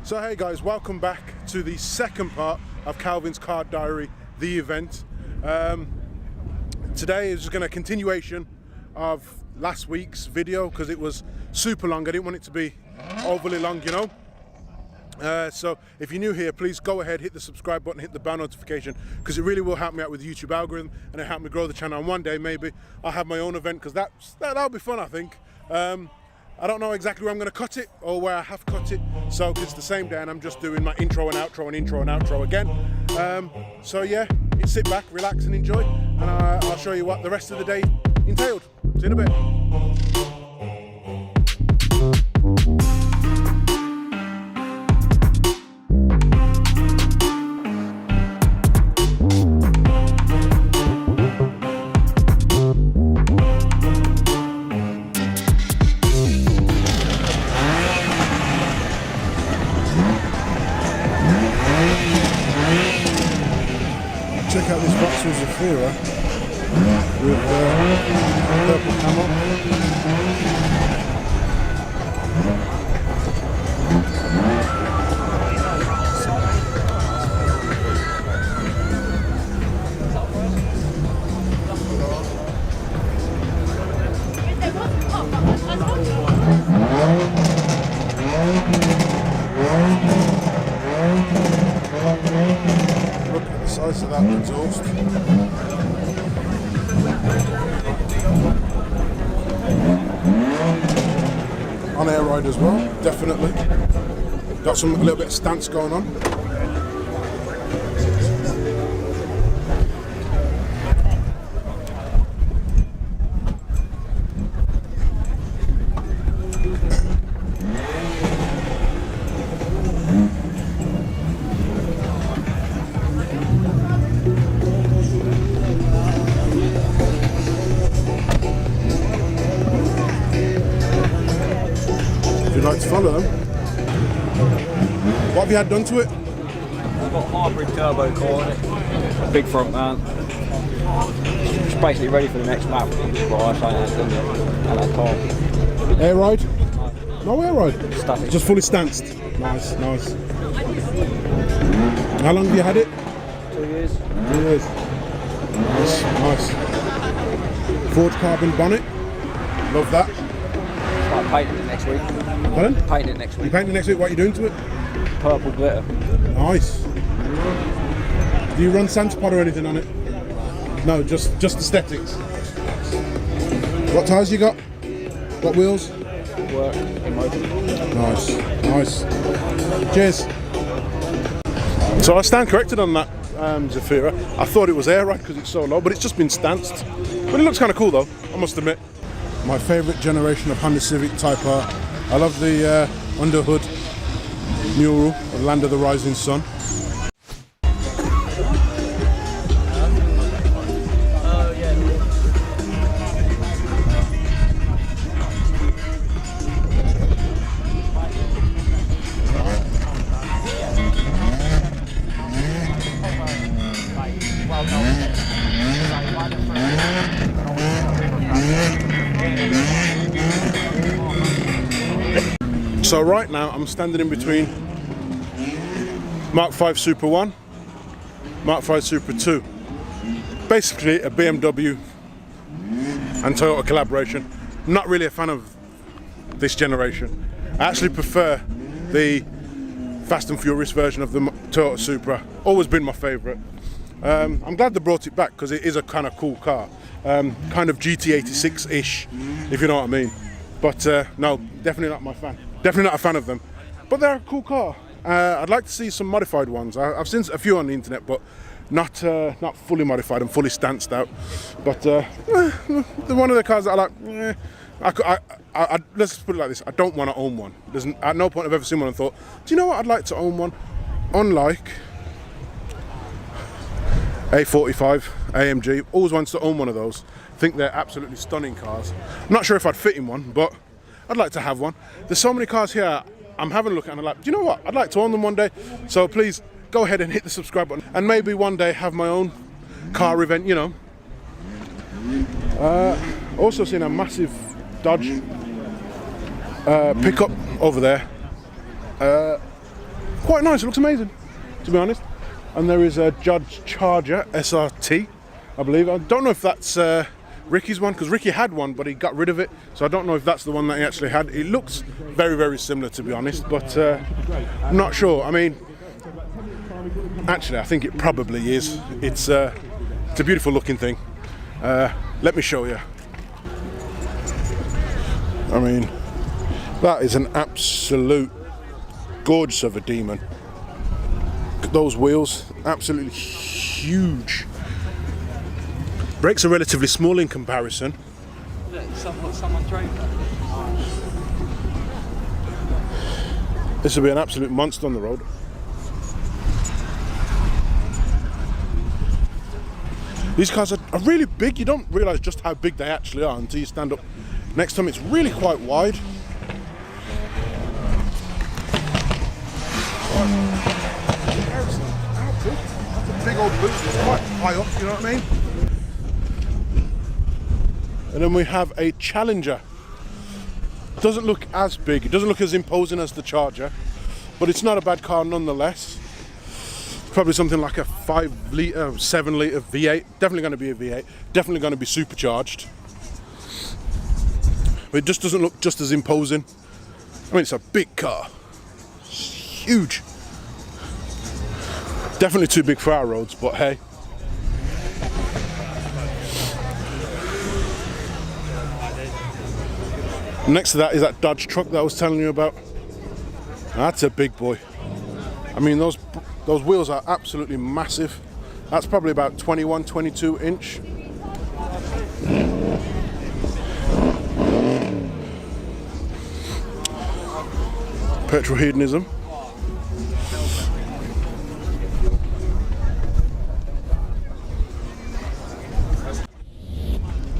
So hey guys, welcome back to the second part of Calvin's car diary, The Event. Today is going to continuation of last week's video because it was super long. I didn't want it to be overly long, you know. So if you're new here, please go ahead, hit the subscribe button, hit the bell notification, because it really will help me out with the YouTube algorithm and it'll help me grow the channel. And one day maybe I'll have my own event, because that'll be fun, I think. I don't know exactly where I'm going to cut it or where I have cut it, so it's the same day and I'm just doing my intro and outro and intro and outro again. So yeah, sit back, relax and enjoy, and I'll show you what the rest of the day entailed. See you in a bit. Check out this Vauxhall Supra with purple camo. Look at the size of that exhaust. On air ride as well, definitely. Got a little bit of stance going on. Like to follow them. What have you had done to it? I've got hybrid turbo core on it, big front mount. It's basically ready for the next lap. And I can't. Air ride? No air ride? Static. Just fully stanced. Nice, nice. How long have you had it? 2 years. 2 years. Nice, nice. Ford carbon bonnet. Love that. Start painting it next week. Pardon? Painting it next You week. painting next week? What are you doing to it? Purple glitter. Nice. Do you run Santa Pod or anything on it? No, just aesthetics. What tyres you got? What wheels? Work. Nice, nice. Cheers. So I stand corrected on that Zafira. I thought it was air ride because it's so low, but it's just been stanced. But it looks kind of cool though, I must admit. My favourite generation of Honda Civic Type R. I love the underhood mural of Land of the Rising Sun. So right now I'm standing in between Mark 5 Supra 1, Mark 5 Supra 2. Basically a BMW and Toyota collaboration. I'm not really a fan of this generation. I actually prefer the Fast and Furious version of the Toyota Supra. Always been my favourite. I'm glad they brought it back because it is a kind of cool car. Kind of GT86-ish, if you know what I mean. But no, definitely not my fan. Definitely not a fan of them, but they're a cool car. I'd like to see some modified ones. I've seen a few on the internet, but not fully modified and fully stanced out. But they're one of the cars that I like. Let's put it like this: I don't want to own one. At no point I've ever seen one and thought, do you know what? I'd like to own one. Unlike A45 AMG, always wants to own one of those. I think they're absolutely stunning cars. I'm not sure if I'd fit in one, but I'd like to have one. There's so many cars here I'm having a look at and I'm like, do you know what? I'd like to own them one day. So please go ahead and hit the subscribe button and maybe one day have my own car event, you know. Also seen a massive Dodge pickup over there. quite nice. It looks amazing, to be honest. And there is a Judge Charger SRT, I believe. I don't know if that's Ricky's one, because Ricky had one, but he got rid of it. So I don't know if that's the one that he actually had. It looks very, very similar, to be honest, but I'm not sure. I mean, actually, I think it probably is. It's a beautiful looking thing. Let me show you. I mean, that is an absolute gorgeous of a demon. Look at those wheels, absolutely huge. Brakes are relatively small in comparison. Someone drove that. This will be an absolute monster on the road. These cars are really big. You don't realise just how big they actually are until you stand up next to them. It's really quite wide. That's a big old boost. It's quite high up, you know what I mean? And then we have a Challenger. Doesn't look as big, it doesn't look as imposing as the Charger, but it's not a bad car nonetheless. Probably something like a 5 litre, 7 litre V8. Definitely going to be a V8. Definitely going to be supercharged. But it just doesn't look just as imposing. I mean, it's a big car. It's huge. Definitely too big for our roads, but hey. Next to that is that Dodge truck that I was telling you about. That's a big boy. I mean, those wheels are absolutely massive. That's probably about 21, 22 inch. Petrol hedonism.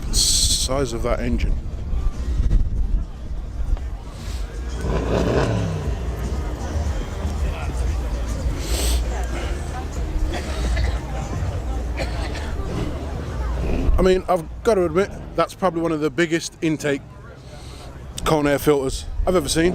The size of that engine. I mean, I've got to admit, that's probably one of the biggest intake cone air filters I've ever seen.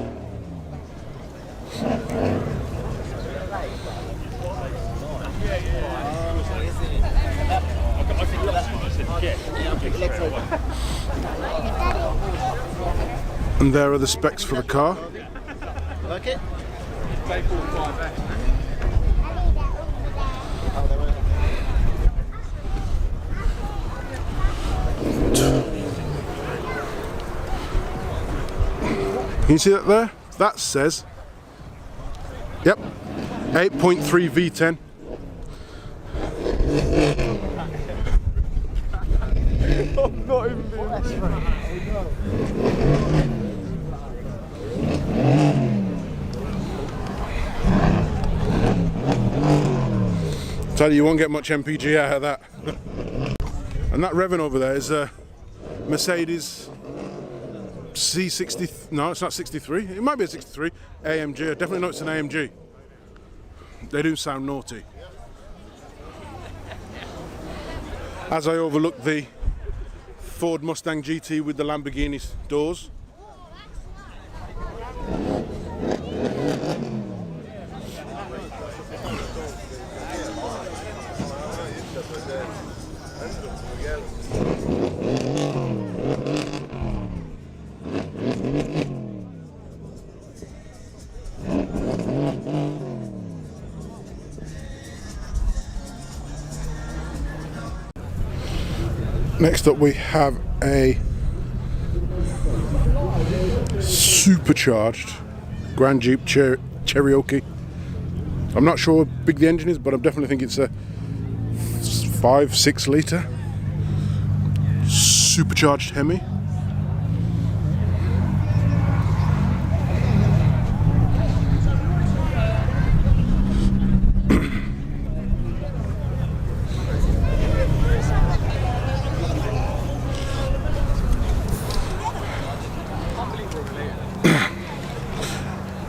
And there are the specs for the car. Like it? Can you see that there? That says, yep, 8.3 V10. I'm not even being Tell you won't get much MPG out of that. And that revving over there is a Mercedes C60, no, it's not 63, it might be a 63, AMG, I definitely know it's an AMG. They do sound naughty. As I overlook the Ford Mustang GTE with the Lamborghini doors. Next up we have a supercharged Grand Jeep Cherokee. I'm not sure how big the engine is, but I definitely think it's a 5-6 litre supercharged Hemi.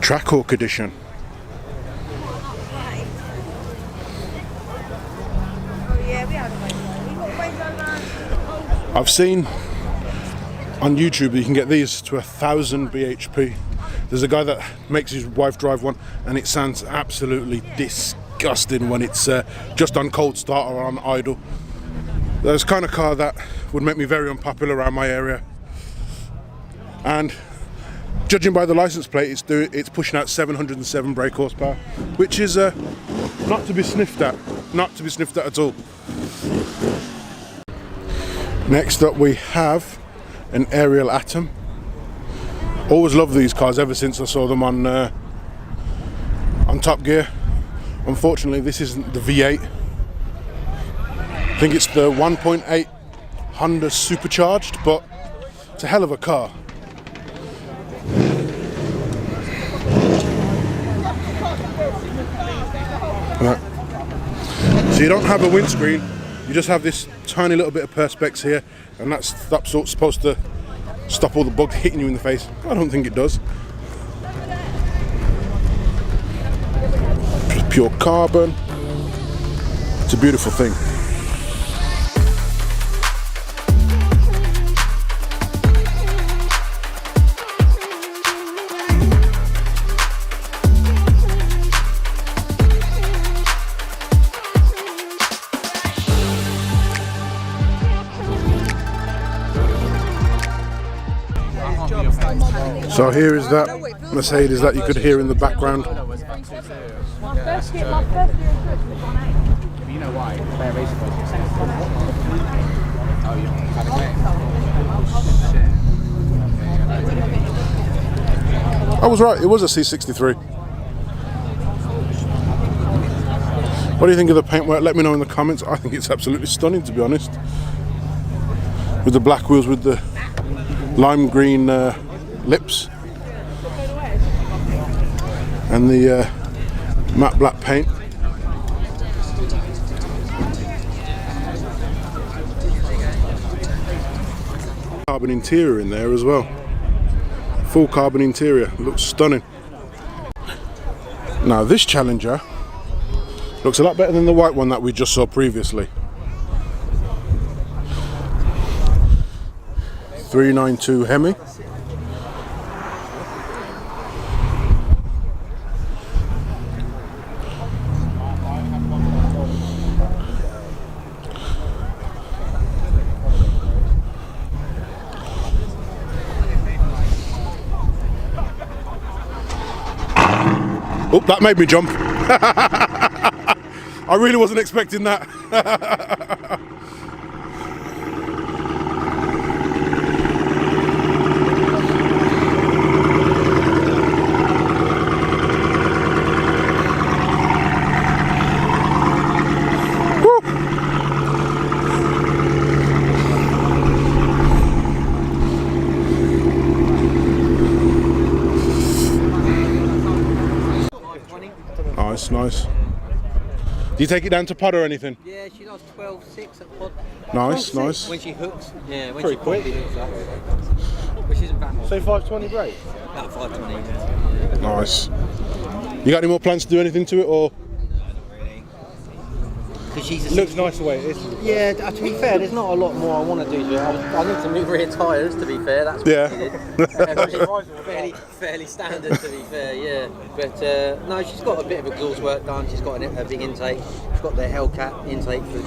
Trackhawk edition. I've seen on YouTube that you can get these to 1000 bhp. There's a guy that makes his wife drive one, and it sounds absolutely disgusting when it's just on cold start or on idle. That's the kind of car that would make me very unpopular around my area. And judging by the license plate, it's pushing out 707 brake horsepower, which is not to be sniffed at. Not to be sniffed at all. Next up we have an Ariel Atom. Always loved these cars ever since I saw them on Top Gear. Unfortunately, this isn't the V8. I think it's the 1.8 Honda Supercharged, but it's a hell of a car. Right. So you don't have a windscreen, you just have this tiny little bit of perspex here, and that's supposed to stop all the bugs hitting you in the face. I don't think it does. Just pure carbon. It's a beautiful thing. So here is that Mercedes that you could hear in the background. I was right, it was a C63. What do you think of the paintwork? Let me know in the comments. I think it's absolutely stunning, to be honest. With the black wheels, with the lime green lips and the matte black paint. Carbon interior in there as well. Full carbon interior, looks stunning. Now this Challenger looks a lot better than the white one that we just saw previously. 392 Hemi. Oh, that made me jump. I really wasn't expecting that. Nice, nice. Do you take it down to pod or anything? Yeah, she does 12.6 at pod. Nice, 12.6 nice. when she hooks. Yeah, when Pretty she quick. hooks up. Which isn't bad. So 520 brake? About 520. Nice. You got any more plans to do anything to it, or? Because she's It looks nice the way it is. Yeah, to be fair, there's not a lot more I want to do to it. I need to move rear tyres, to be fair. That's what Yeah. fairly standard, to be fair, yeah. But no, she's got a bit of exhaust work done. She's got a big intake. She's got the Hellcat intake for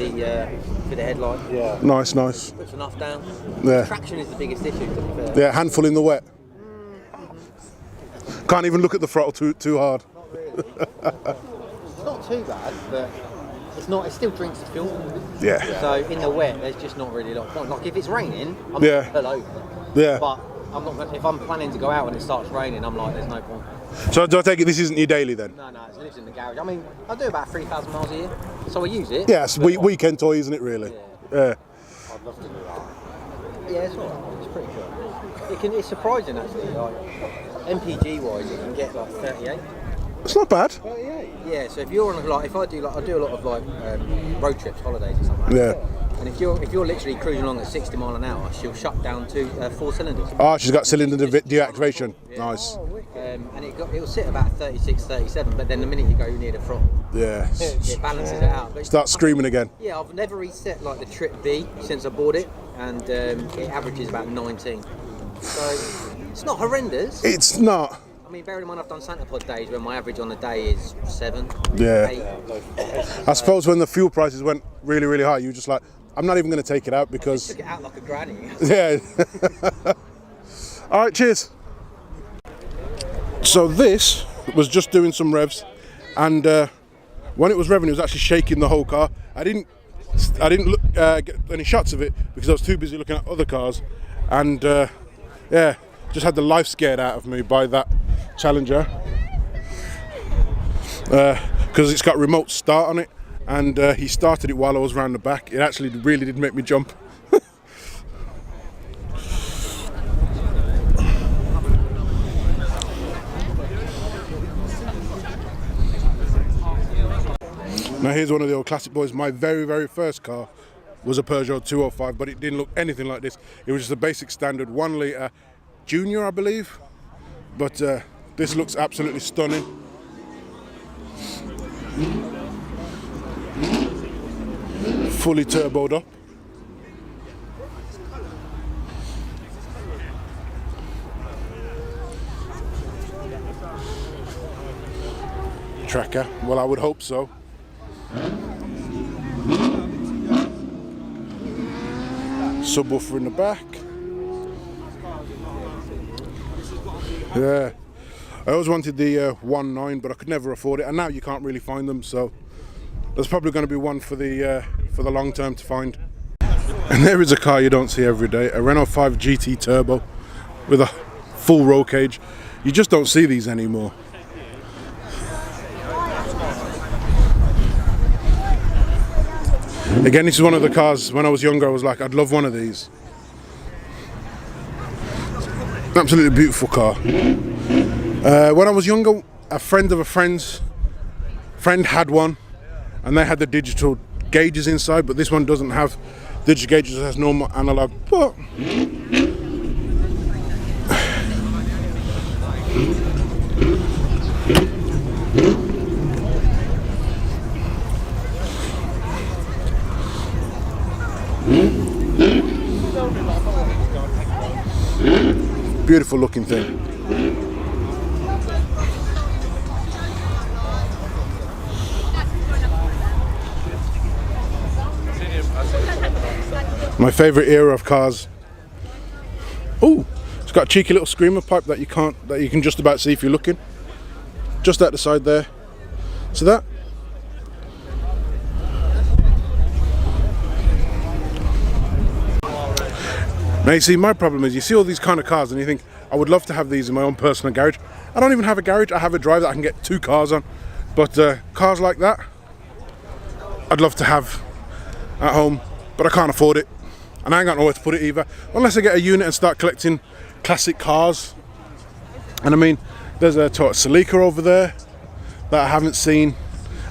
the headlight. Yeah. Nice, nice. Puts enough down. Yeah. Traction is the biggest issue, to be fair. Yeah, handful in the wet. Can't even look at the throttle too hard. Not really. It's not too bad, but it's not. It still drinks the fuel. Yeah. So in the wet, there's just not really a lot of point. Like if it's raining, I'm Yeah. gonna pull over. Yeah. But I'm not gonna, if I'm planning to go out and it starts raining, I'm like, there's no point. So do I take it this isn't your daily then? No, it lives in the garage. I mean, I do about 3,000 miles a year, so I use it. Yeah, it's weekend toy, isn't it, really? Yeah. I'd love to do that. Yeah, it's alright. It's pretty cool. It's surprising actually. Like MPG wise, you can get like 38. It's not bad. Yeah, so if you're on I do a lot of like road trips, holidays or something. Like Yeah. that. And if you're literally cruising along at 60 mile an hour, she'll shut down to 4 cylinders. Ah, she's got cylinder deactivation. Nice. And it'll sit about 36, 37, but then the minute you go near the throttle, Yeah. it balances it out. But Start screaming again. yeah, I've never reset like the Trip B since I bought it, and it averages about 19. So it's not horrendous. It's not. I mean, bearing in mind I've done Santa Pod days where my average on the day is 7. Yeah. 8. I suppose when the fuel prices went really, really high, you were just like, I'm not even going to take it out because... Took it out like a granny. Yeah. All right, cheers. So this was just doing some revs, and when it was revving, it was actually shaking the whole car. I didn't look, get any shots of it because I was too busy looking at other cars, and yeah, just had the life scared out of me by that Challenger because it's got remote start on it, and he started it while I was round the back. It actually really did make me jump. Now here's one of the old classic boys. My very, very first car was a Peugeot 205, but it didn't look anything like this. It was just a basic standard 1 litre Junior, I believe. But this looks absolutely stunning. Fully turboed up. Tracker, well, I would hope so. Subwoofer in the back. Yeah, I always wanted the 1.9, but I could never afford it, and now you can't really find them, so there's probably going to be one for the long term to find. And there is a car you don't see every day, a Renault 5 GT Turbo with a full roll cage. You just don't see these anymore. Again, this is one of the cars, when I was younger, I was like, I'd love one of these. Absolutely beautiful car. When I was younger, a friend of a friend had one, and they had the digital gauges inside, but this one doesn't have digital gauges, it has normal analog. But beautiful looking thing. My favourite era of cars. Oh, it's got a cheeky little screamer pipe that you can just about see if you're looking. Just at the side there. So that. Now you see, my problem is you see all these kind of cars and you think, I would love to have these in my own personal garage. I don't even have a garage, I have a drive that I can get 2 cars on. But cars like that, I'd love to have at home, but I can't afford it. And I ain't got nowhere to put it either, unless I get a unit and start collecting classic cars. And I mean, there's a Toyota Celica over there that I haven't seen.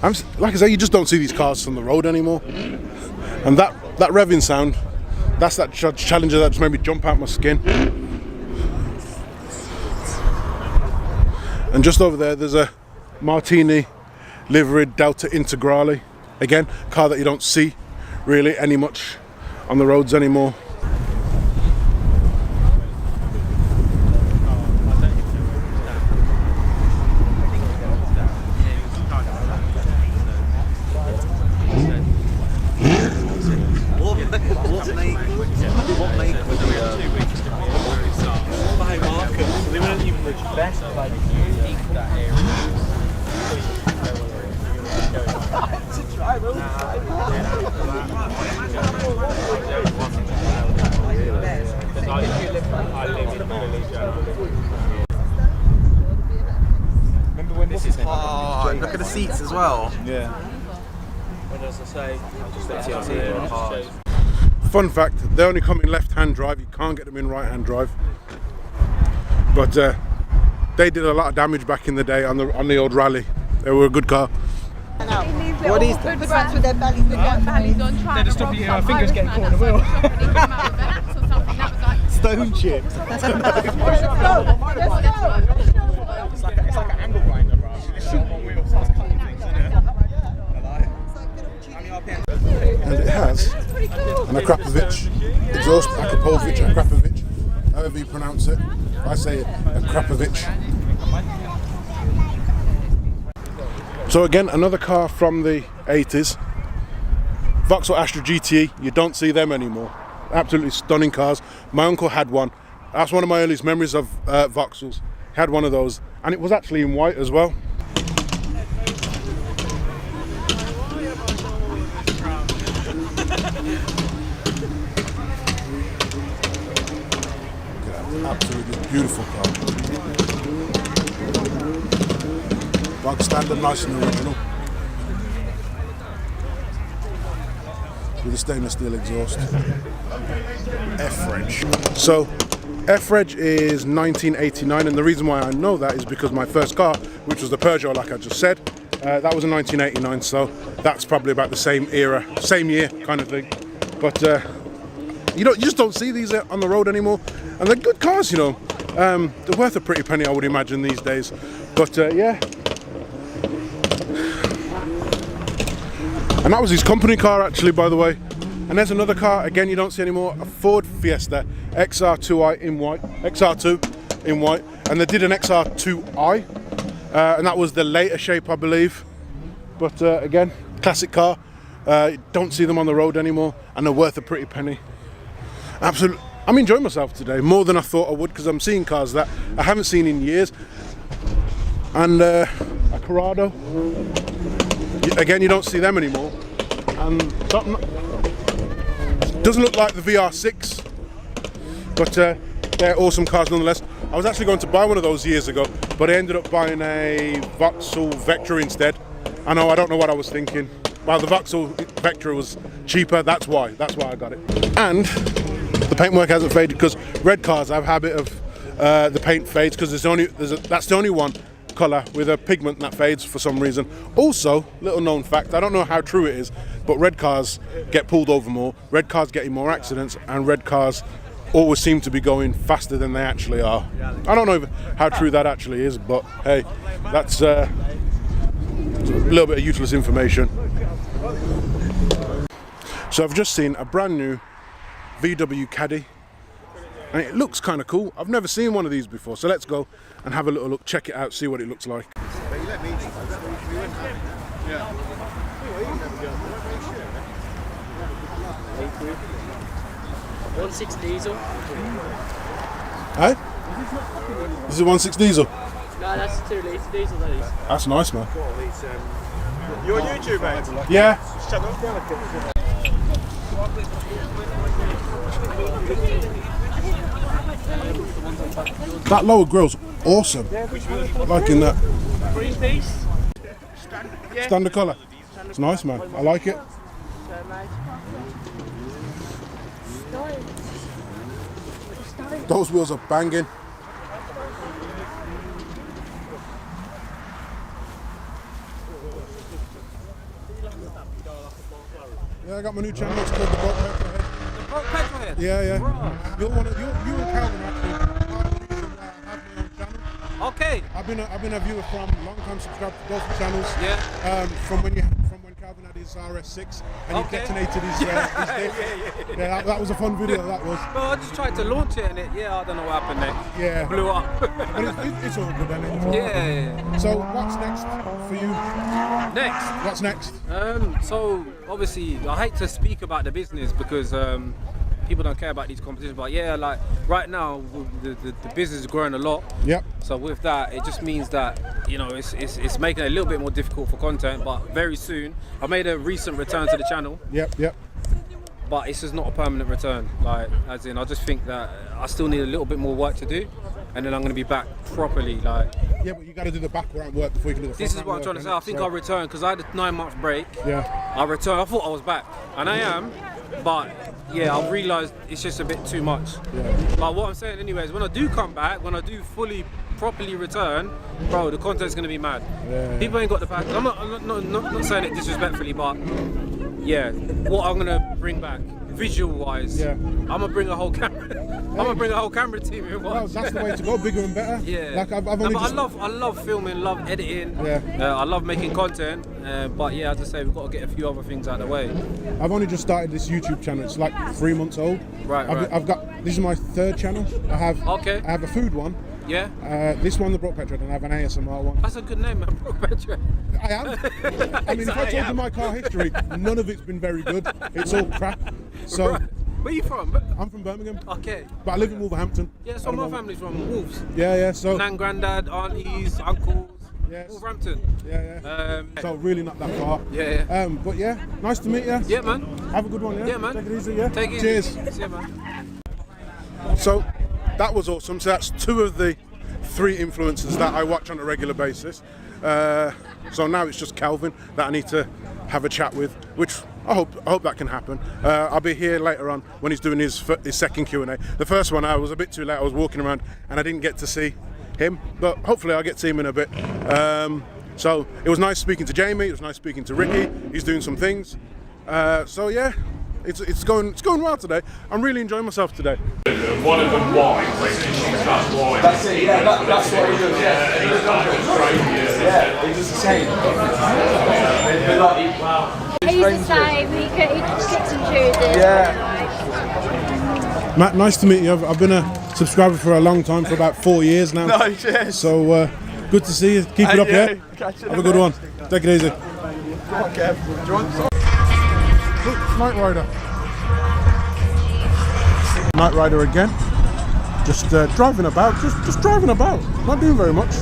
Like I say, you just don't see these cars on the road anymore. And that revving sound, that's that Challenger that just made me jump out my skin. And just over there, there's a Martini liveried Delta Integrale. Again, car that you don't see really any much on the roads anymore. What make was by Marcus? They weren't even the best, like unique that area. Remember when this is Oh, look at the seats as well. Yeah. What does it say? Just Fun fact, they only come in left-hand drive, you can't get them in right-hand drive. But they did a lot of damage back in the day on the old rally. They were a good car. What is that? Footpaths with their bellies on trying to stop rob you, some fingers getting Irishman caught in the wheel. outside the shop and he came out with an axe or something. That was like stone chips. It's like an angle grinder, bro. It's on one wheel, so it's cutting things, isn't it? And it has an Akrapovic exhaust, Akrapovic, however you pronounce it. I say Akrapovic So again, another car from the 80s. Vauxhall Astra GTE, you don't see them anymore. Absolutely stunning cars. My uncle had one. That's one of my earliest memories of Vauxhalls. He had one of those, and it was actually in white as well. Absolutely beautiful car. Bog standard, nice and original. With a stainless steel exhaust. F-Reg. So, F-Reg is 1989, and the reason why I know that is because my first car, which was the Peugeot, like I just said, that was in 1989, so that's probably about the same era, same year kind of thing. But you just don't see these on the road anymore, and they're good cars, you know. They're worth a pretty penny, I would imagine, these days. But yeah. And that was his company car, actually, by the way. And there's another car, again, you don't see anymore, a Ford Fiesta XR2i in white, XR2 in white, and they did an XR2i, and that was the later shape, I believe. But again, classic car. Don't see them on the road anymore, and they're worth a pretty penny. Absolutely, I'm enjoying myself today more than I thought I would, because I'm seeing cars that I haven't seen in years. And a Corrado. Again, you don't see them anymore, and doesn't look like the VR6, but they're awesome cars nonetheless. I was actually going to buy one of those years ago, but I ended up buying a Vauxhall Vectra instead. I don't know what I was thinking. Well, the Vauxhall Vectra was cheaper, that's why I got it. And the paintwork hasn't faded, because red cars have a habit of the paint fades, because that's the only one colour with a pigment that fades for some reason. Also, little known fact, I don't know how true it is, but red cars get pulled over more, red cars get in more accidents, and red cars always seem to be going faster than they actually are. I don't know how true that actually is, but hey, that's a little bit of useless information. So I've just seen a brand new VW Caddy, and it looks kind of cool. I've never seen one of these before, so let's go and have a little look, check it out, see what it looks like. 1.6 diesel. Hey? This is a 1.6 diesel? No, that's 2 litre diesel, that is. That's nice, man. You're on YouTube, mate? Yeah. That lower grill's awesome. Liking that. 3-piece. Standard colour. It's nice, man. I like it. Those wheels are banging. Yeah, I got my new channel. It's called the Vauxhall Petrol Head. The petrol head? Yeah, yeah. Right. You and Calvin actually are the reason why I have my own channel. Okay. I've been a viewer from long time subscribed to both the channels. Yeah. From when Calvin had his RS6 and Okay. he detonated his dick. Yeah, that was a fun video. That was. Well, I just tried to launch it and I don't know what happened next. Yeah. Blew up. But it's all good, isn't it? Yeah. So what's next for you? Next. What's next? So obviously I hate to speak about the business because people don't care about these competitions, but yeah, like right now the business is growing a lot. Yep. So with that, it just means that, you know, it's making it a little bit more difficult for content, but very soon I made a recent return to the channel. Yep. But it's just not a permanent return. Like, as in, I just think that I still need a little bit more work to do, and then I'm going to be back properly. Like, yeah, but you got to do the background work before you can do the front. this is what I'm trying to say. I think I'll return because I had a 9-month break. Yeah. I returned. I thought I was back, and I am, but yeah, I've realised it's just a bit too much. Yeah. But what I'm saying, anyways, when I do come back, when I do properly return, bro, the content's going to be mad. Yeah. People ain't got the package. I'm not saying it disrespectfully, but yeah, what I'm going to bring back, visual-wise, Yeah. I'm going to bring a whole camera. I'm going to bring a whole camera team in. Well, that's the way to go, bigger and better. Yeah. Like I've only but just... I love filming, love editing. Yeah. I love making content. But yeah, as I say, we've got to get a few other things out of the way. I've only just started this YouTube channel. It's like 3 months old. Right. I've got, this is my 3rd channel. I have Okay. I have a food one, Yeah. This one, the Brock Petrol, and I have an ASMR one. That's a good name, man. Brock Petrol. I am. I mean, if I told you my car history, none of it's been very good. It's all crap. So, Right. Where you from? I'm from Birmingham, Okay. but I live in Wolverhampton. Yeah, so my family's from Wolves. Yeah, so Nan, granddad, aunties, uncles. Yes. Wolverhampton. yeah. So really not that far. Yeah. But yeah, nice to meet you. Yeah, man. Have a good one. Yeah. Yeah, man. Take it easy. Yeah. Take it Cheers. easy. See you, man. So that was awesome. So that's 2 of the 3 influencers that I watch on a regular basis. So now it's just Calvin that I need to have a chat with, which I hope that can happen. I'll be here later on when he's doing his second Q&A. The first one I was a bit too late. I was walking around and I didn't get to see him, but hopefully I'll get to see him in a bit. So it was nice speaking to Jamie. It was nice speaking to Ricky. He's doing some things. So yeah. It's going well today. I'm really enjoying myself today. One of them white, that's white. That's it, yeah, that's what he does, yeah. Yeah, he does the same. He's the same, he kicks and chooses. Yeah. Matt, nice to meet you. I've been a subscriber for a long time, for about 4 years now. No, cheers. So good to see you. Keep it up, yeah? Have a good one. Take it easy. Night Rider. Night Rider again. Just driving about, just driving about. Not doing very much.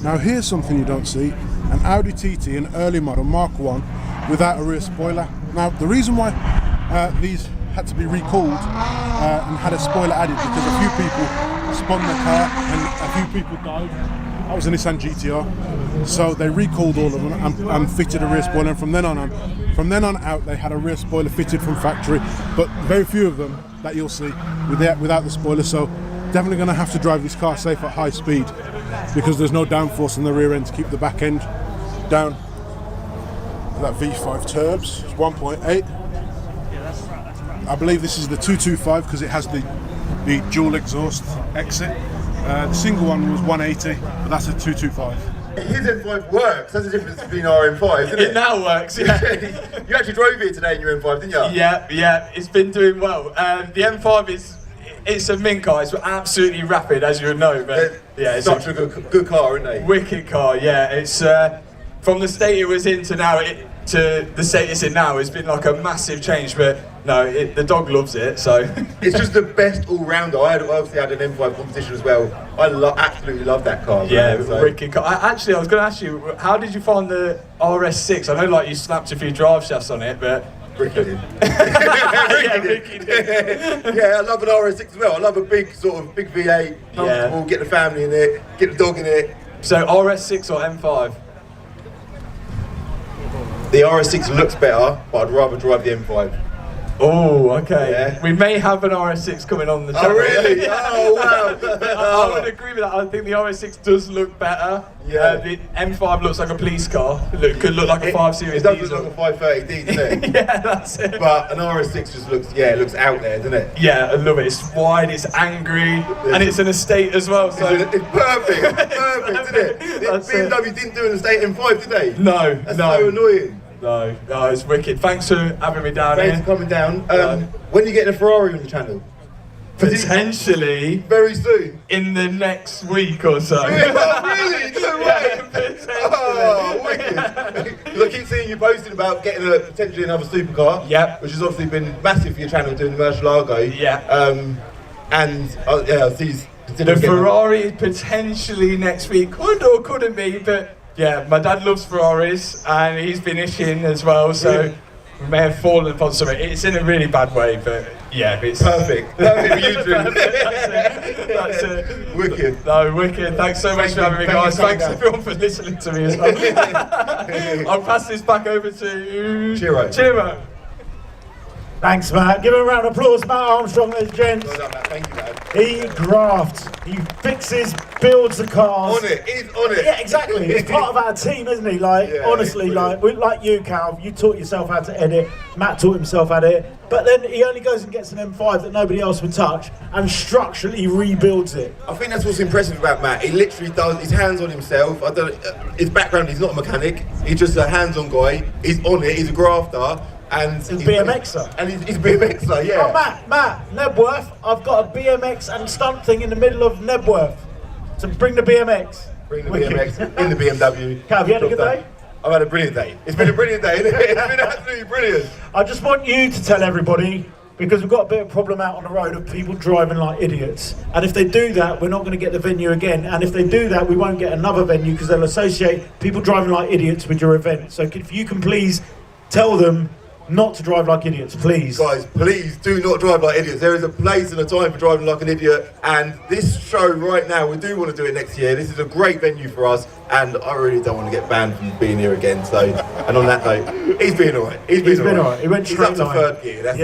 Now here's something you don't see, an Audi TT, an early model Mark 1 without a rear spoiler. Now the reason why these had to be recalled and had a spoiler added because a few people spun the car and a few people died. That was a Nissan GTR. So they recalled all of them and fitted a rear spoiler, and from then on out they had a rear spoiler fitted from factory, but very few of them that you'll see without the spoiler. So definitely going to have to drive this car safe at high speed because there's no downforce in the rear end to keep the back end down. That V5 turbs, it's 1.8. I believe this is the 225 because it has the dual exhaust exit. The single one was 180, but that's a 225. His M5 works. That's the difference between our M5, isn't it? It now works, yeah. You actually drove here today in your M5, didn't you? Yeah, it's been doing well. The M5 it's a mint car. It's absolutely rapid, as you would know. But yeah, it's such a good car, isn't it? Wicked car, yeah. It's from the state it was in to now, to the state it's in now, it's been like a massive change. But no, the dog loves it, so. It's just the best all-rounder. I obviously had an M5 competition as well. I absolutely love that car. Yeah, wicked car. Actually, I was going to ask you, how did you find the RS6? I know like you snapped a few drive shafts on it, but. Ricky did. Ricky did. Yeah, I love an RS6 as well. I love a big big V8, comfortable, get the family in it, get the dog in it. So RS6 or M5? The RS6 looks better, but I'd rather drive the M5. Oh, okay. Yeah. We may have an RS6 coming on the channel. Oh, really? Oh, wow. I would agree with that. I think the RS6 does look better. Yeah. The M5 looks like a police car. Could look like a 5 Series diesel. It diesel. does look like a 530D, doesn't it? Yeah, that's it. But an RS6 just looks, it looks out there, doesn't it? Yeah, I love it. It's wide, it's angry, and it's an estate as well. So it's perfect, isn't it? BMW didn't do an estate M5, did they? No, That's so annoying. No, it's wicked. Thanks for having me down here. Thanks for coming down. When are you getting a Ferrari on the channel? Potentially. Very soon. In the next week or so. Oh, really? No way. Oh, wicked. Because I keep seeing you posting about getting potentially another supercar. Yep. Which has obviously been massive for your channel doing the Commercial Argo. Yeah. And yeah, he's the Ferrari potentially next week could or couldn't be, but yeah, my dad loves Ferraris and he's been itching as well, so we may have fallen upon something. It's in a really bad way, but yeah, it's perfect. Perfect for you, Drew. That's it. Wicked. No, wicked. Thanks so much for having me, guys. Thanks everyone for listening to me as well. I'll pass this back over to Chiro. Thanks, Matt. Give him a round of applause, Matt Armstrong, ladies and gents. Well done, Matt. Thank you, Matt. He grafts, he fixes, builds the cars. On it, he's on it. Yeah, exactly. He's part of our team, isn't he? Like, honestly, like you, Cal, you taught yourself how to edit. Matt taught himself how to edit. But then he only goes and gets an M5 that nobody else would touch and structurally rebuilds it. I think that's what's impressive about Matt. He literally does his hands on himself. His background, he's not a mechanic. He's just a hands-on guy. He's on it. He's a grafter. And he's BMXer. And he's BMXer, yeah. Oh, Matt, Nebworth, I've got a BMX and stunt thing in the middle of Nebworth. So bring the BMX. Bring the BMX in the BMW. Cal, have you had a good day? I've had a brilliant day. It's been a brilliant day, isn't it? It's been absolutely brilliant. I just want you to tell everybody, because we've got a bit of problem out on the road of people driving like idiots. And if they do that, we're not going to get the venue again. And if they do that, we won't get another venue because they'll associate people driving like idiots with your event. So if you can please tell them not to drive like idiots, please. Guys, please do not drive like idiots. There is a place and a time for driving like an idiot, and this show right now, we do want to do it next year. This is a great venue for us, and I really don't want to get banned from being here again. So, and on that note, he's been alright. He's been alright. He went straight up to third gear. That's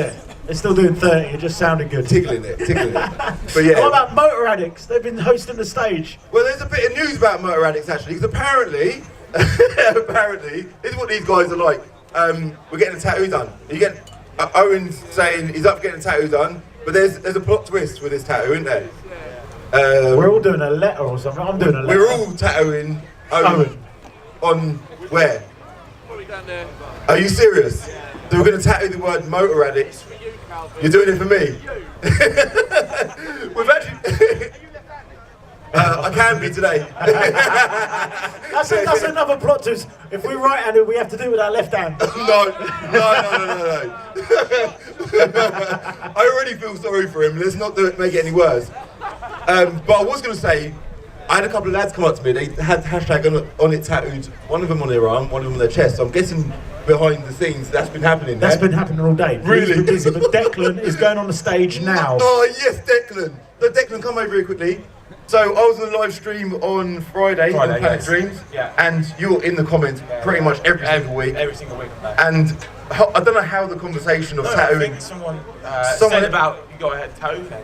They're still doing 30, it just sounded good. Tickling it. But yeah. What about Motor Addicts? They've been hosting the stage. Well, there's a bit of news about Motor Addicts actually, because apparently, this is what these guys are like. We're getting a tattoo done. You get Owen's saying he's up for getting a tattoo done, but there's a plot twist with this tattoo, isn't there? We're all doing a letter or something. I'm doing a letter. We're all tattooing Owen. On where? Are you serious? So we're going to tattoo the word Motor Addicts. You're doing it for me? We've actually... I can be today. That's another plot twist. If we right-handed, we have to do it with our left hand. No. I already feel sorry for him. Let's not make it any worse. But I was going to say, I had a couple of lads come up to me. They had hashtag on it tattooed. One of them on their arm, one of them on their chest. So I'm guessing behind the scenes that's been happening. That's been happening all day. Really? Busy, but Declan is going on the stage now. Oh yes, Declan. So Declan, come over here quickly. So I was on the live stream on Friday on Planet Dreams, and you're in the comments pretty much every single week. Every single week. And I don't know how the conversation of tattooing. I think someone said about you got a tattoo thing.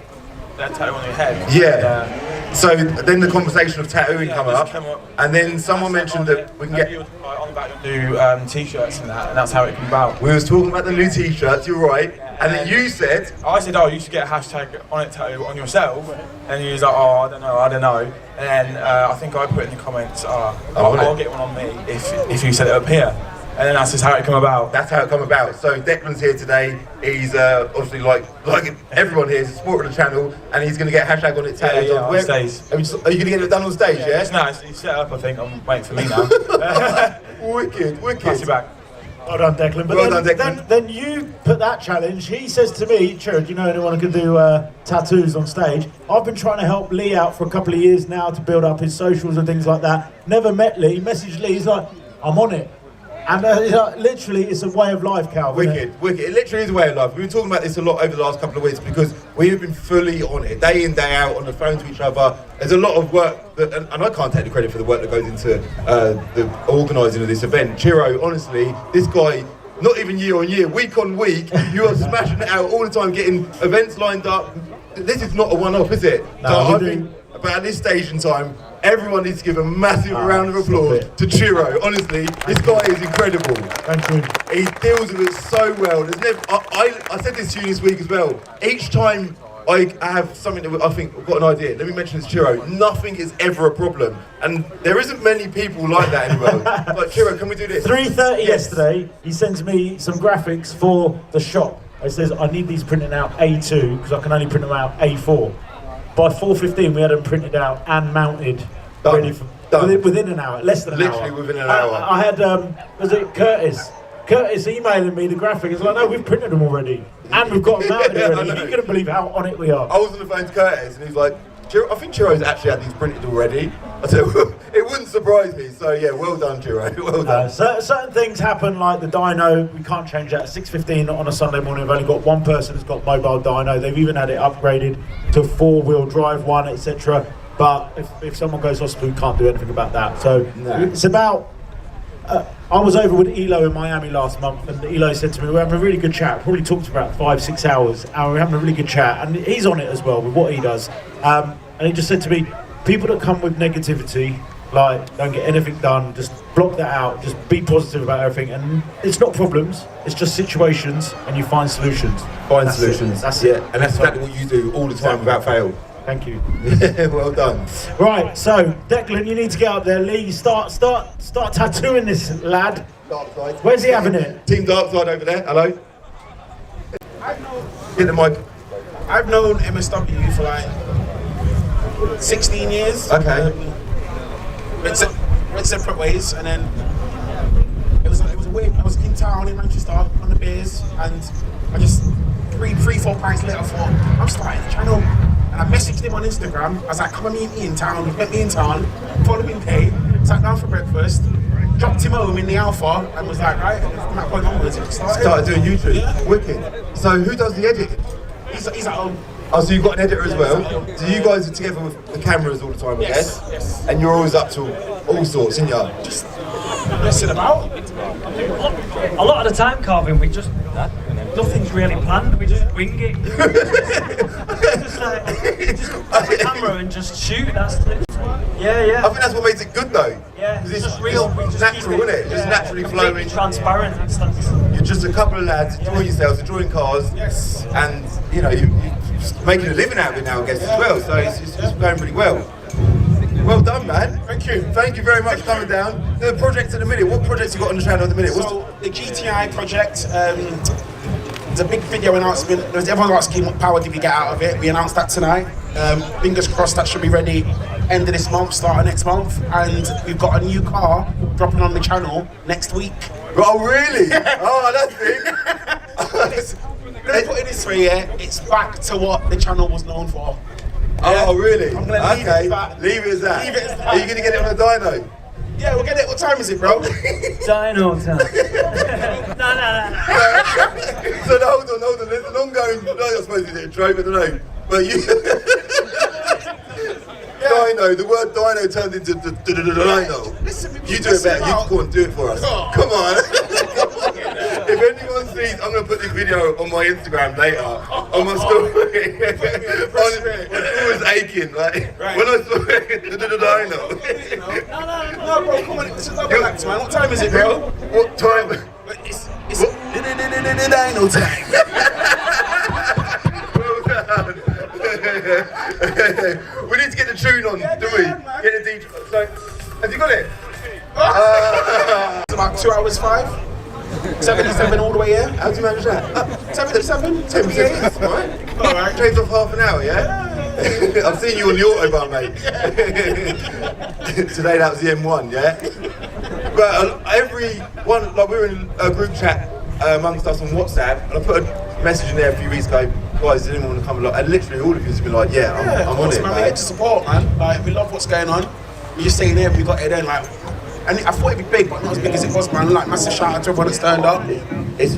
That tattoo on your head. Yeah. So then the conversation of tattooing come up, and then someone mentioned that we can get on about your new t-shirts and that's how it came about. We was talking about the new t-shirts. You're right. And then you said... I said, oh, you should get a hashtag on it tattoo on yourself. And he was like, oh, I don't know. And then I think I put in the comments, I'll get one on me if you set it up here. And then that's just how it come about. That's how it come about. So Declan's here today. He's obviously like everyone here, he's a supporter of the channel, and he's going to get a hashtag on it tattooed. Yeah, on stage. Are you going to get it done on stage, yeah? No, it's set up, I think. I'm waiting for me now. Wicked. Pass it back. Well done, Declan. But then you put that challenge. He says to me, Chiro, do you know anyone who can do tattoos on stage? I've been trying to help Lee out for a couple of years now to build up his socials and things like that. Never met Lee. Messaged Lee. He's like, I'm on it. And literally, it's a way of life, Cal. Wicked. It literally is a way of life. We've been talking about this a lot over the last couple of weeks because we have been fully on it, day in, day out, on the phone to each other. There's a lot of work, and I can't take the credit for the work that goes into the organising of this event. Chiro, honestly, this guy, not even year on year, week on week, you are smashing it out all the time, getting events lined up. This is not a one-off, is it? No, so I think, but at this stage in time, everyone needs to give a massive round of applause to Chiro. Honestly, this guy is incredible. Thank you. He deals with it so well. There's never, I said this to you this week as well. Each time I have something that I think I've got an idea, let me mention this Chiro. Nothing is ever a problem. And there isn't many people like that in the world. Like, Chiro, can we do this? 3:30 yesterday, he sends me some graphics for the shop. He says, I need these printed out A2 because I can only print them out A4. By 4:15, we had them printed out and mounted, ready for within an hour, less than an hour. Literally within an hour. I had, was it Curtis? Curtis emailing me the graphic. It's like, no, we've printed them already. And we've got them mounted already. You couldn't believe how on it we are. I was on the phone to Curtis and he was like, I think Chiro's actually had these printed already. I said, it wouldn't surprise me. So yeah, well done, Chiro. Well done. Certain things happen, like the dyno. We can't change that at 6:15 on a Sunday morning. We've only got one person who's got mobile dyno. They've even had it upgraded to 4-wheel drive one, etc. But if someone goes hospital, we can't do anything about that. So it's about. I was over with Elo in Miami last month, and Elo said to me, we're having a really good chat. Probably talked for about 5-6 hours, and we're having a really good chat. And he's on it as well with what he does. And he just said to me, people that come with negativity, like don't get anything done, just block that out, just be positive about everything. And it's not problems, it's just situations, and you find solutions. Find solutions. That's it. And that's exactly what you do all the time without fail. Thank you. Well done. Right, so Declan, you need to get up there. Lee, start tattooing this lad. Darkside. Where's he having it? Team Darkside over there. Hello. Get the mic. I've known MSW for like 16 years. Okay. Went separate ways, and then it was a weird. I was in town in Manchester on the beers, and I just 3-4 pints later thought I'm starting the channel. And I messaged him on Instagram. I was like, come and meet me in town. He met me in town, following day, sat down for breakfast, dropped him home in the Alpha, and was like, right, from that point onwards, it started doing YouTube. Yeah. Wicked. So who does the editing? He's at home. Oh, so you've got an editor as well? So you guys are together with the cameras all the time, I guess? Yes. And you're always up to all sorts, aren't you? Just messing about. A lot of the time, Carvin, we just nothing's really planned. We just wing it. just got the camera and just shoot. That's it. Yeah. I think that's what makes it good though. Yeah, because it's just real. It's natural, isn't it? Just naturally flowing. Transparent. You're just a couple of lads enjoying yourselves, enjoying cars. Yes. And you know, you're making a living out of it now, I guess, as well. So it's going pretty well. Well done, man. Thank you. Thank you very much for coming down. The project at the minute. What projects you got on the channel at the minute? So the GTI project. There's a big video announcement. Everyone's asking what power did we get out of it. We announced that tonight. Fingers crossed that should be ready end of this month, start of next month. And we've got a new car dropping on the channel next week. Oh, really? Oh, that's big. Let me put it this way, yeah, it's back to what the channel was known for. Oh, really? I'm gonna leave it at that. Leave it as that. Leave it as that. Are you going to get it on a dyno? Yeah, we'll get it. What time is it, bro? Dyno time. No. So hold on. There's an ongoing. I suppose it's a trope, I don't know. But you. Dyno. The word dyno turned into dyno. Listen, you do it better. You go and do it for us. Oh. Come on. If anyone sees, I'm going to put this video on my Instagram later. On my story. It's always aching. Like when I saw it, dyno. No, bro. Come on. This is not relax, man. What time is it, bro? What time? It's dyno time. We need to get the tune on, do we? Get the DJ. So, have you got it? It's about 2 hours 5. 77 all the way here. How do you manage that? 77, 10%. Alright. Shaved off half an hour, yeah? I've seen you on the Autobahn, mate. Today that was the M1, yeah? But everyone, like we were in a group chat amongst us on WhatsApp, and I put a message in there a few weeks ago, guys, does anyone want to come along? And literally all of you have been like, yeah, I'm on it, man. We're here to support, man. Like, we love what's going on. We just saying there, we got it then, like, and I thought it'd be big, but not as big as it was, man. Like, massive shout out to everyone that's turned up. It's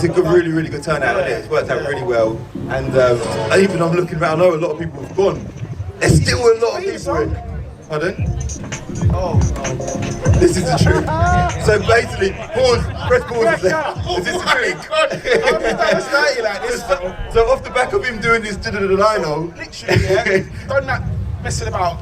a good, really good turnout, isn't it? It's worked out really well. And even I'm looking around, I know a lot of people have gone. There's still a lot of people in. Pardon? Oh. This is the truth. So basically, press pause. Is this the truth? So off the back of him doing this, literally, yeah, done that. Messing about,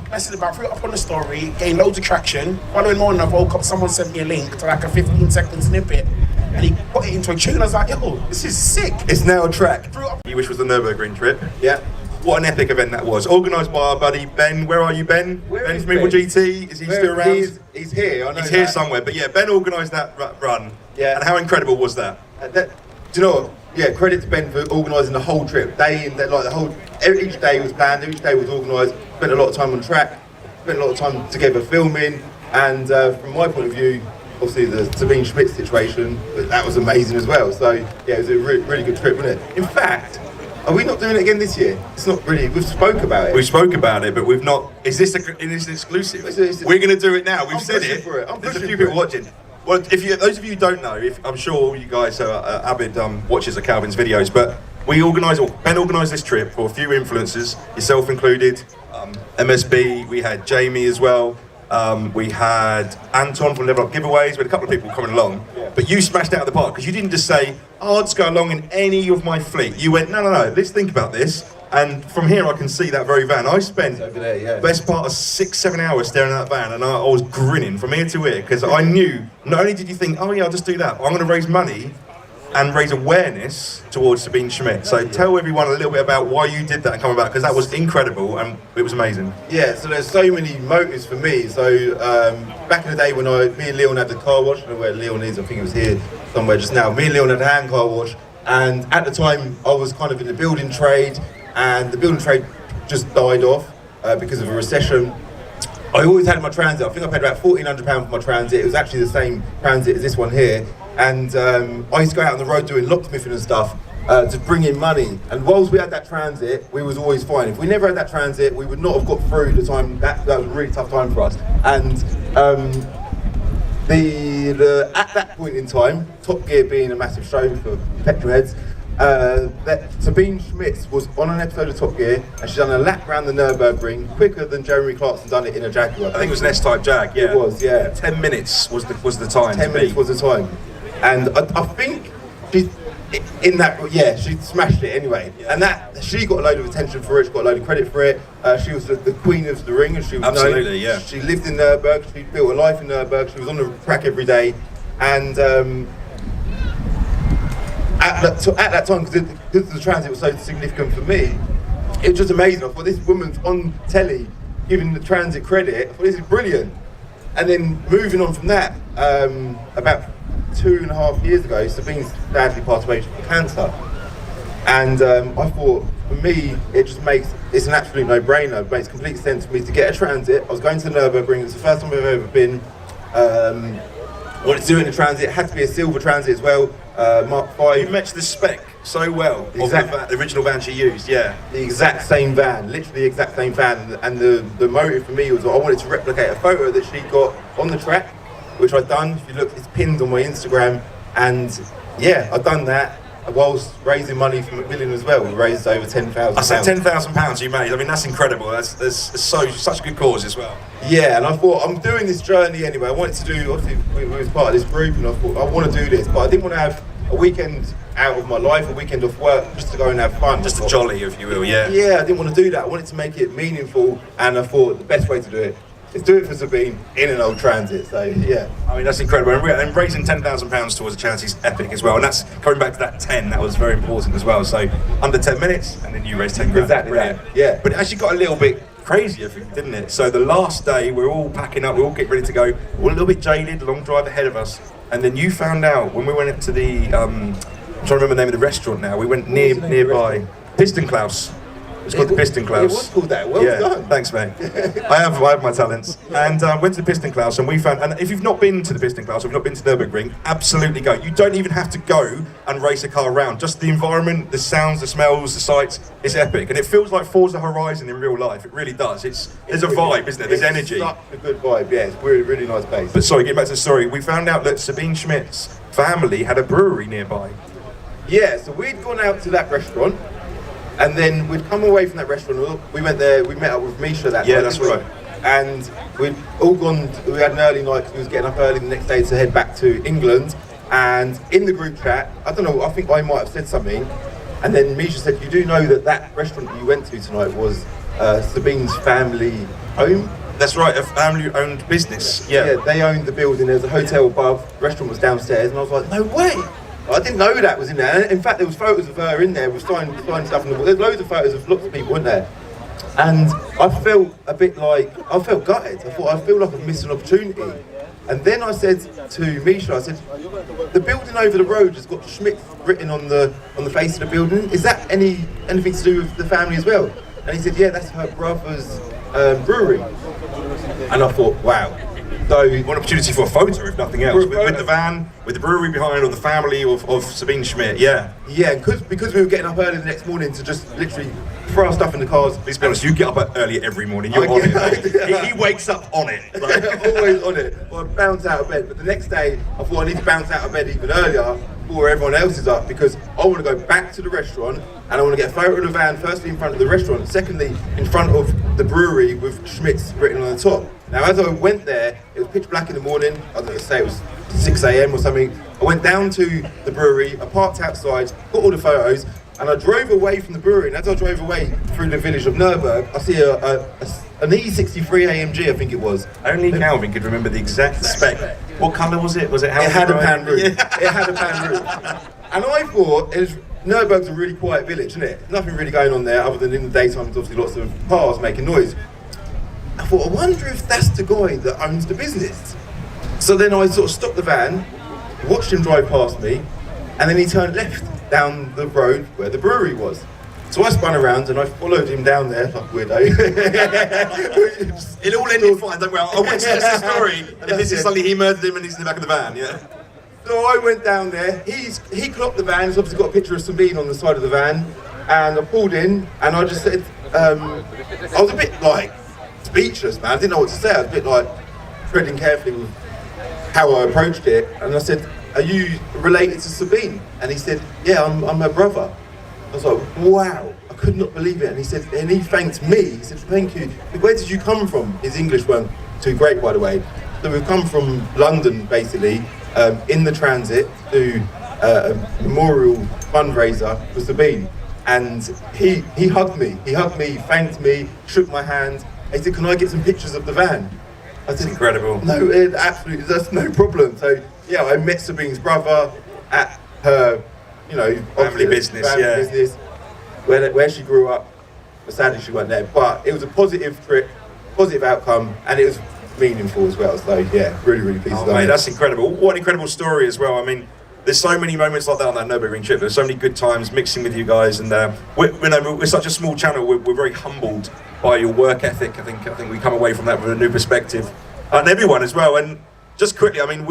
threw it up on the story, gained loads of traction. Following morning, I woke up, someone sent me a link to like a 15-second snippet, and he put it into a tune. I was like, yo, this is sick. It's now a track. Which was the Nürburgring trip. Yeah. What an epic event that was. Organised by our buddy Ben. Where are you, Ben? Ben from Evil GT. Is he still around? He's here. I know he's here somewhere. But yeah, Ben organised that run. Yeah. And how incredible was that? Do you know what? Yeah, credit to Ben for organising the whole trip. Each day was planned, each day was organised, spent a lot of time on track, spent a lot of time together filming, and from my point of view, obviously the Sabine Schmidt situation, but that was amazing as well. So yeah, it was a really good trip, wasn't it? In fact, are we not doing it again this year? It's not really. We've spoke about it. We spoke about it, but we've not. Is this an exclusive? We're going to do it now. We've said it. For it. There's a few people watching. Well, those of you who don't know, I'm sure all you guys are avid watchers of Calvin's videos, but Ben organised this trip for a few influencers, yourself included, MSB, we had Jamie as well, we had Anton from Level Up Giveaways, we had a couple of people coming along, but you smashed it out of the park, because you didn't just say, oh, I'll just go along in any of my fleet. You went, no, let's think about this. And from here I can see that very van. I spent over there, yeah, best part of 6-7 hours staring at that van, and I was grinning from ear to ear, because I knew, not only did you think, oh yeah, I'll just do that, I'm going to raise money and raise awareness towards Sabine Schmidt. So tell everyone a little bit about why you did that and come about, because that was incredible and it was amazing. Yeah, so there's so many motives for me. So back in the day when me and Leon had the car wash, I don't know where Leon is, I think he was here somewhere just now. Me and Leon had a hand car wash, and at the time I was kind of in the building trade, and the building trade just died off because of a recession. I always had my Transit. I think I paid about £1,400 for my Transit. It was actually the same Transit as this one here. And I used to go out on the road doing locksmithing and stuff to bring in money. And whilst we had that Transit, we was always fine. If we never had that Transit, we would not have got through the time. That was a really tough time for us. And at that point in time, Top Gear being a massive show for petrol heads, Sabine Schmidt was on an episode of Top Gear, and she's done a lap around the Nürburgring quicker than Jeremy Clarkson done it in a Jaguar. I think it was an S-Type Jag, yeah. It was, yeah. 10 minutes was the time. 10 minutes was the time. And I think she smashed it anyway. Yeah. And that she got a load of attention for it, she got a load of credit for it. She was the queen of the ring, and she was absolutely known. Yeah. She lived in Nürburgring, she built a life in Nürburgring, she was on the track every day. And at that time, because the Transit was so significant for me, it was just amazing. I thought, this woman's on telly giving the Transit credit. I thought, this is brilliant. And then moving on from that, about 2.5 years ago, Sabine sadly passed away from cancer. And I thought, for me, it's an absolute no-brainer. It makes complete sense for me to get a Transit. I was going to Nürburgring, it's the first time I've ever been. Wanted to do it in a Transit, it had to be a silver Transit as well, Mark 5. You matched the spec so well of the original van she used, yeah. The exact same van, literally the exact same van. And the motive for me was I wanted to replicate a photo that she got on the track, which I've done. If you look, it's pinned on my Instagram. And yeah, I've done that whilst raising money for Macmillan as well. We raised over £10,000. I said £10,000 you made. I mean, that's incredible. That's such a good cause as well. Yeah, and I thought, I'm doing this journey anyway. I wanted to do, obviously, we was part of this group, and I thought, I want to do this, but I didn't want to have a weekend out of my life, a weekend off work, just to go and have fun. Just a jolly, if you will, yeah. Yeah, I didn't want to do that. I wanted to make it meaningful, and I thought the best way to do it is do it for Sabine in an old Transit. So yeah, I mean, that's incredible. And raising £10,000 towards a charity is epic as well. And that's coming back to that 10. That was very important as well. So under 10 minutes, and then you raised 10 grand. Exactly that. Yeah. But it actually got a little bit crazier for you, didn't it? So the last day, we're all packing up, we're all getting ready to go. We're a little bit jaded, long drive ahead of us. And then you found out when we went into the, I'm trying to remember the name of the restaurant now. We went nearby, Piston Klaus. It's called the Piston Klaus. It was called that. Well done. Thanks, mate. I have my talents. And went to the Piston Klaus, and we found. And if you've not been to the Piston Klaus, or if you've not been to Nürburgring, absolutely go. You don't even have to go and race a car around. Just the environment, the sounds, the smells, the sights. It's epic, and it feels like Forza Horizon in real life. It really does. There's a vibe, isn't there? There's energy. Such a good vibe. Yeah, it's a really, really nice place. But sorry, getting back to the story, we found out that Sabine Schmidt's family had a brewery nearby. Yeah, so we'd gone out to that restaurant. And then we'd come away from that restaurant, we went there, we met up with Misha that night. Yeah, that's right. And we'd all gone, we had an early night because we was getting up early the next day to head back to England. And in the group chat, I don't know, I think I might have said something. And then Misha said, you do know that restaurant you went to tonight was Sabine's family home? That's right, a family-owned business. Yeah, they owned the building, there was a hotel above, the restaurant was downstairs, and I was like, no way! I didn't know that was in there. In fact, there was photos of her in there with signing stuff on the wall. There's loads of photos of lots of people, weren't there? And I felt a bit like, I felt gutted. I thought, I feel like I've missed an opportunity. And then I said to Misha, I said, the building over the road has got Schmidt written on the face of the building. Is that anything to do with the family as well? And he said, yeah, that's her brother's brewery. And I thought, wow. So one opportunity for a photo, if nothing else, with the van, with the brewery behind, or the family of Sabine Schmidt. Yeah, yeah. Because we were getting up early the next morning to just literally throw our stuff in the cars. Let's be honest, you get up early every morning. You're on it. He wakes up on it. Like. Always on it. Or bounce out of bed. But the next day, I thought I need to bounce out of bed even earlier before everyone else is up, because I want to go back to the restaurant and I want to get a photo of the van, firstly in front of the restaurant, secondly in front of the brewery with Schmidt's written on the top. Now as I went there, it was pitch black in the morning, I don't know, say it was 6 AM or something. I went down to the brewery, I parked outside, got all the photos, and I drove away from the brewery, and as I drove away through the village of Nuremberg, I see an E63 AMG, I think it was. Only Calvin could remember the exact spec. What colour was it? Was it how? It had a pan roof. Yeah. It had a pan roof. And I thought, Nuremberg's a really quiet village, isn't it? Nothing really going on there other than in the daytime there's obviously lots of cars making noise. I thought, I wonder if that's the guy that owns the business. So then I sort of stopped the van, watched him drive past me, and then he turned left down the road where the brewery was. So I spun around and I followed him down there like a weirdo. It all ended fine, don't worry. I won't stress the story. And this is suddenly he murdered him and he's in the back of the van, yeah? So I went down there, he clocked the van, he's obviously got a picture of Sabine on the side of the van, and I pulled in and I just said, I was a bit like speechless, man. I didn't know what to say. I was a bit like treading carefully with how I approached it, and I said, are you related to Sabine? And he said, yeah, I'm her brother. I was like, wow, I could not believe it. And he said, and he thanked me. He said, thank you. Where did you come from? His English weren't too great, by the way. So we've come from London, basically, in the transit to a memorial fundraiser for Sabine. And he hugged me. He hugged me, thanked me, shook my hand. He said, can I get some pictures of the van? I said, incredible. No, absolutely, that's no problem. So yeah, I met Sabine's brother at her, family business, business, where she grew up. But sadly, she weren't there. But it was a positive trip, positive outcome, and it was meaningful as well. So yeah, really, really pleased. Oh, mate, that's incredible. What an incredible story as well. I mean, there's so many moments like that on that Nürburgring trip. There's so many good times mixing with you guys, and we're such a small channel. We're very humbled by your work ethic. I think we come away from that with a new perspective, and everyone as well. And just quickly, I mean,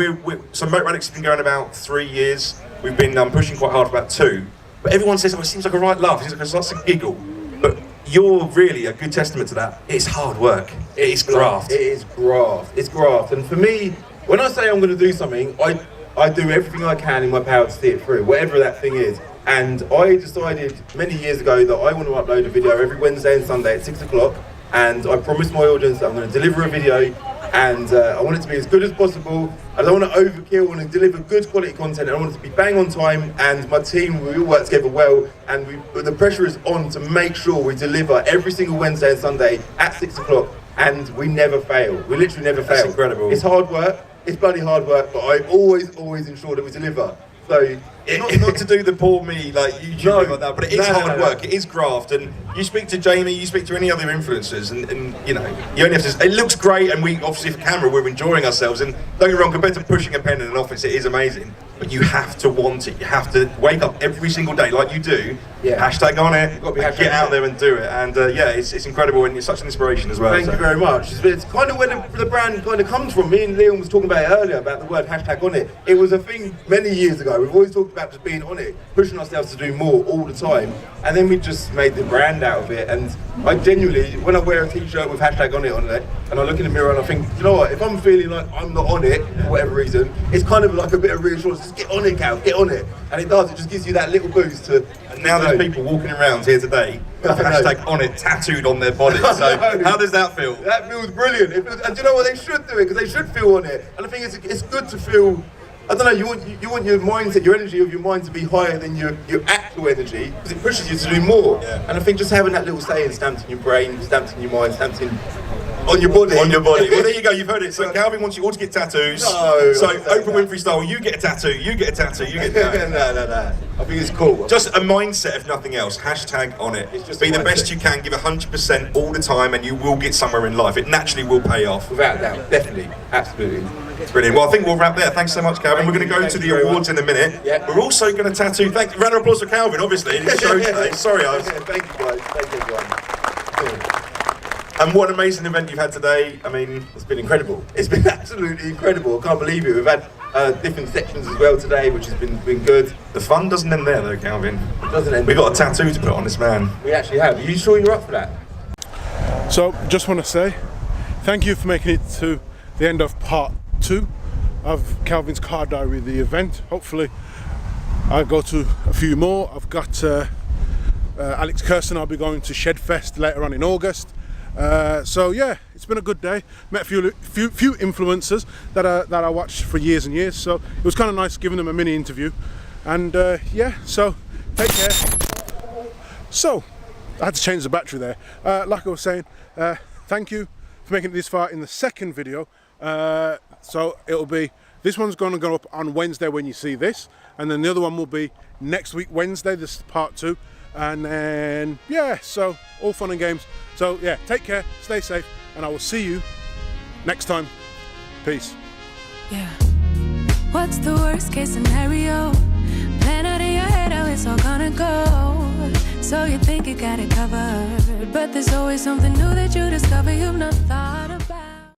so Motor Radix has been going about 3 years. We've been pushing quite hard for about 2. But everyone says, oh, it seems like a right laugh. It seems like lots of giggle. But you're really a good testament to that. It's hard work. It is graft. It is graft. It's graft. And for me, when I say I'm going to do something, I do everything I can in my power to see it through, whatever that thing is. And I decided many years ago that I want to upload a video every Wednesday and Sunday at 6 o'clock. And I promised my audience that I'm going to deliver a video, and I want it to be as good as possible. I don't want to overkill, I want to deliver good quality content, and I want it to be bang on time, and my team, we all work together well, and the pressure is on to make sure we deliver every single Wednesday and Sunday at 6 o'clock, and we never fail. We literally never fail. That's incredible. It's hard work, it's bloody hard work, but I always ensure that we deliver. So not to do the poor me like YouTube like that, but it is hard work. It is graft, and you speak to Jamie, you speak to any other influencers, and you only have to. It looks great, and we obviously for camera we're enjoying ourselves. And don't get me wrong, compared to pushing a pen in an office, it is amazing. But you have to want it. You have to wake up every single day like you do. Yeah. Hashtag on it. Get out there and do it. And yeah, it's incredible, and it's such an inspiration as well. Thank you very much. It's kind of where the brand kind of comes from. Me and Leon was talking about it earlier about the word hashtag on it. It was a thing many years ago. We've always talked about just being on it, pushing ourselves to do more all the time, and then we just made the brand out of it. And I genuinely, when I wear a t-shirt with hashtag on it, and I look in the mirror and I think, you know what, if I'm feeling like I'm not on it for whatever reason, it's kind of like a bit of reassurance. Just get on it, Cal, get on it. And it does, it just gives you that little boost to. And now there's people walking around here today with hashtag on it tattooed on their body. So how does that feel? That feels brilliant. And do you know what, they should do it, because they should feel on it. And I think it's good to feel, I don't know, you want your mindset, your energy of your mind to be higher than your actual energy, because it pushes you to do more. Yeah. And I think just having that little saying stamped in your brain, stamped in your mind, stamped in on your body. On your body. Well, there you go, you've heard it. So Calvin wants you all to get tattoos. No. So Oprah Winfrey style, you get a tattoo, you get a tattoo, you get a tattoo. No. I think it's cool. Just a mindset, if nothing else. Hashtag on it. Be the best you can, give 100% all the time, and you will get somewhere in life. It naturally will pay off. Without a doubt, definitely, absolutely. Brilliant. Well, I think we'll wrap there. Thanks so much, Calvin. We're going to go to the awards in a minute. Yeah. We're also going to tattoo. Round of applause for Calvin, obviously. In his show today. Sorry, I was. Thank you, guys. Thank you, everyone. And what an amazing event you've had today. I mean, it's been incredible. It's been absolutely incredible. I can't believe it. We've had different sections as well today, which has been good. The fun doesn't end there though, Calvin. It doesn't end. We've got a tattoo to put on this man. We actually have. Are you sure you're up for that? So, just want to say thank you for making it to the end of part 2 of Calvin's Car Diary, the event. Hopefully I'll go to a few more. I've got Alex Kirsten, I'll be going to Shedfest later on in August. So yeah, it's been a good day. Met a few influencers that I watched for years and years, so it was kind of nice giving them a mini interview. And yeah, so take care. So I had to change the battery there. Like I was saying, thank you for making it this far in the second video. So it'll be, this one's going to go up on Wednesday when you see this, and then the other one will be next week Wednesday. This is part 2. And then yeah, so all fun and games. So yeah, take care, stay safe, and I will see you next time. Peace. Yeah. What's the worst case scenario? Plan out in your head how it's all gonna go. So you think you got it covered, but there's always something new that you discover you've not thought about.